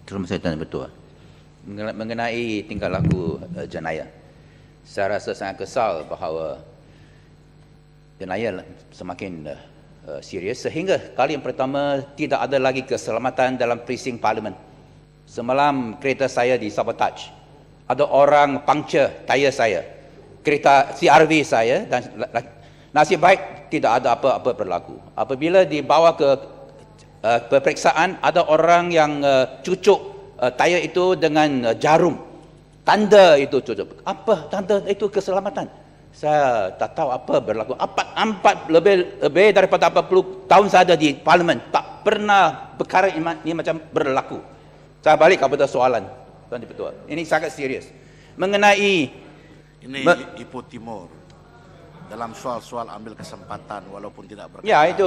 Terima kasih Tuan Ketua. Mengenai tingkah laku jenayah, saya rasa sangat kesal bahawa jenayah semakin serius sehingga kali yang pertama tidak ada lagi keselamatan dalam precinct Parlimen. Semalam kereta saya disabotage. Ada orang puncture tayar saya. Kereta CRV saya dan nasib baik tidak ada apa-apa berlaku. Apabila dibawa ke peperiksaan, ada orang yang cucuk tayar itu dengan jarum. Tanda itu cucuk. Apa tanda itu keselamatan? Saya tak tahu apa berlaku. Lebih daripada 40 tahun saya ada di Parlimen, tak pernah perkara ini macam berlaku. Saya balik kepada soalan, Tuan Ketua. Ini sangat serius. Mengenai ini Ipoh Timur dalam soal-soal ambil kesempatan walaupun tidak berkaitan. Ya, itu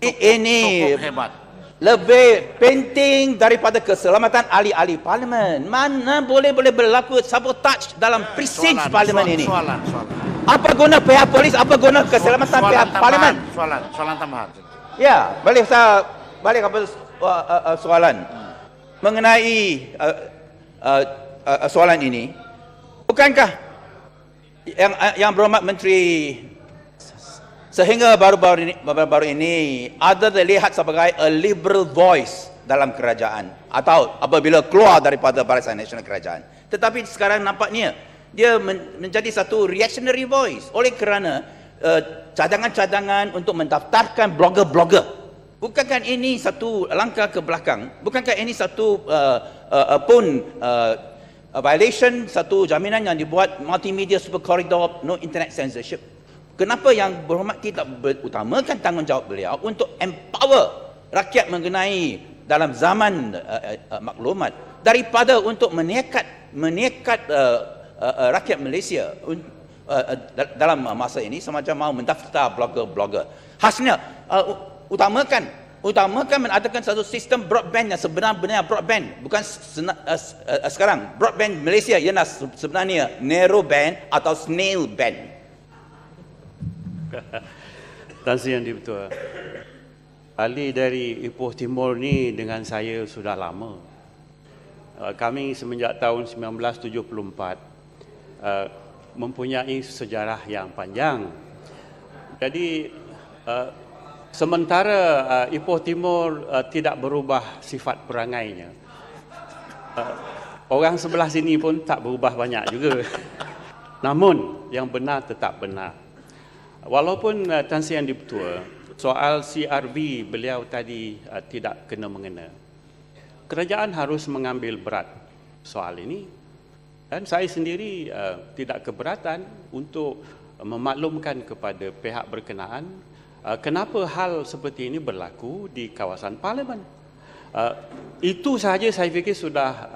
ini cukup hebat. Lebih penting daripada keselamatan ahli-ahli Parlimen. Mana boleh berlaku sabotage dalam precinct Parlimen ini? Soalan. Apa guna pihak polis? Apa guna keselamatan pihak Parlimen? Soalan tambahan. Ya, balik kepada soalan. Mengenai soalan ini, bukankah yang berhormat Menteri sehingga baru-baru ini ada dilihat sebagai a liberal voice dalam kerajaan atau apabila keluar daripada Barisan Nasional Kerajaan. Tetapi sekarang nampaknya dia menjadi satu reactionary voice oleh kerana cadangan-cadangan untuk mendaftarkan blogger-blogger. Bukankah ini satu langkah ke belakang? Bukankah ini satu violation, satu jaminan yang dibuat multimedia super corridor, no internet censorship? Kenapa yang berhormat kita utamakan tanggungjawab beliau untuk empower rakyat mengenai dalam zaman maklumat daripada untuk menekat rakyat Malaysia dalam masa ini semacam mau mendaftar blogger-blogger. Khasnya utamakan mengadakan satu sistem broadband yang sebenar-benar broadband, bukan sekarang broadband Malaysia ialah sebenarnya narrow band atau snail band. Tan Sri Yang Di-Pertua, ahli dari Ipoh Timur ni dengan saya sudah lama. Kami semenjak tahun 1974 mempunyai sejarah yang panjang. Jadi sementara Ipoh Timur tidak berubah sifat perangainya, orang sebelah sini pun tak berubah banyak juga. Namun yang benar tetap benar. Walaupun Tan Sri Yang Di-Pertua, soal CRB beliau tadi tidak kena-mengena. Kerajaan harus mengambil berat soal ini. Dan saya sendiri tidak keberatan untuk memaklumkan kepada pihak berkenaan kenapa hal seperti ini berlaku di kawasan Parlimen. Itu sahaja saya fikir sudah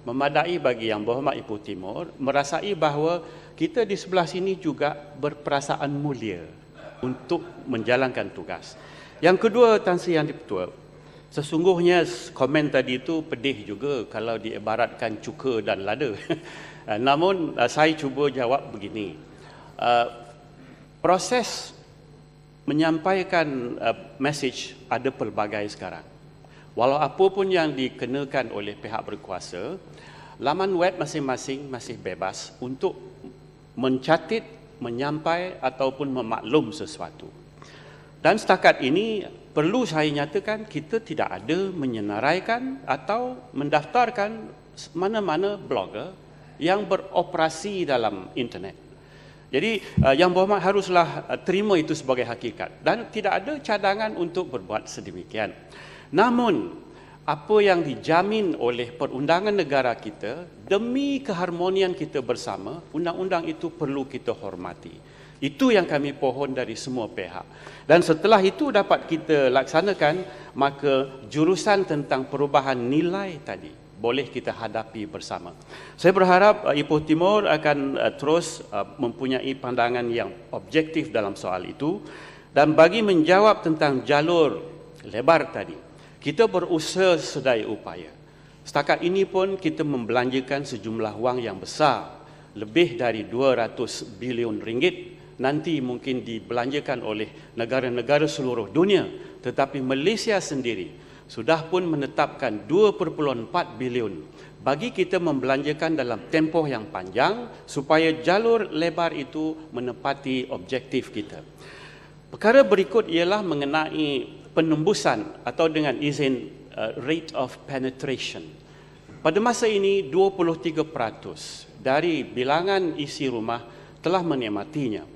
memadai bagi Yang Berhormat Ipoh Timur merasai bahawa kita di sebelah sini juga berperasaan mulia untuk menjalankan tugas. Yang kedua, Tan Sri Yang Di-Pertua, sesungguhnya komen tadi itu pedih juga kalau diibaratkan cuka dan lada. Namun saya cuba jawab begini. Proses menyampaikan message ada pelbagai sekarang. Walau apa pun yang dikenakan oleh pihak berkuasa, laman web masing-masing masih bebas untuk mencatat, menyampai ataupun memaklum sesuatu. Dan setakat ini perlu saya nyatakan kita tidak ada menyenaraikan atau mendaftarkan mana-mana blogger yang beroperasi dalam internet. Jadi Yang Berhormat haruslah terima itu sebagai hakikat dan tidak ada cadangan untuk berbuat sedemikian. Namun apa yang dijamin oleh perundangan negara kita demi keharmonian kita bersama, undang-undang itu perlu kita hormati. Itu yang kami pohon dari semua pihak. Dan setelah itu dapat kita laksanakan, maka jurusan tentang perubahan nilai tadi boleh kita hadapi bersama. Saya berharap Ipoh Timur akan terus mempunyai pandangan yang objektif dalam soal itu. Dan bagi menjawab tentang jalur lebar tadi, kita berusaha sedaya upaya. Setakat ini pun kita membelanjakan sejumlah wang yang besar, lebih dari 200 bilion ringgit. Nanti mungkin dibelanjakan oleh negara-negara seluruh dunia. Tetapi Malaysia sendiri sudah pun menetapkan 2.4 bilion bagi kita membelanjakan dalam tempoh yang panjang supaya jalur lebar itu menepati objektif kita. Perkara berikut ialah mengenai penembusan atau dengan izin rate of penetration. Pada masa ini 23% dari bilangan isi rumah telah menikmatinya.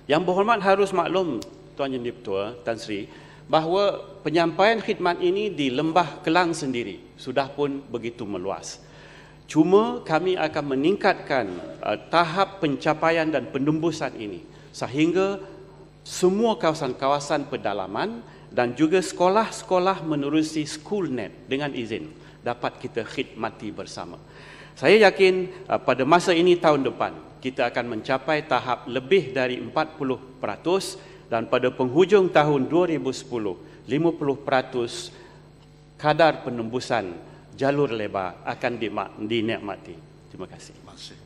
Yang berhormat harus maklum Tuan Yang Di-Pertua Tan Sri bahawa penyampaian khidmat ini di Lembah Kelang sendiri sudah pun begitu meluas. Cuma kami akan meningkatkan tahap pencapaian dan penembusan ini sehingga semua kawasan-kawasan pedalaman dan juga sekolah-sekolah menerusi SchoolNet dengan izin dapat kita khidmati bersama. Saya yakin pada masa ini tahun depan kita akan mencapai tahap lebih dari 40% dan pada penghujung tahun 2010 50% kadar penembusan jalur lebar akan dinikmati. Terima kasih. Terima kasih.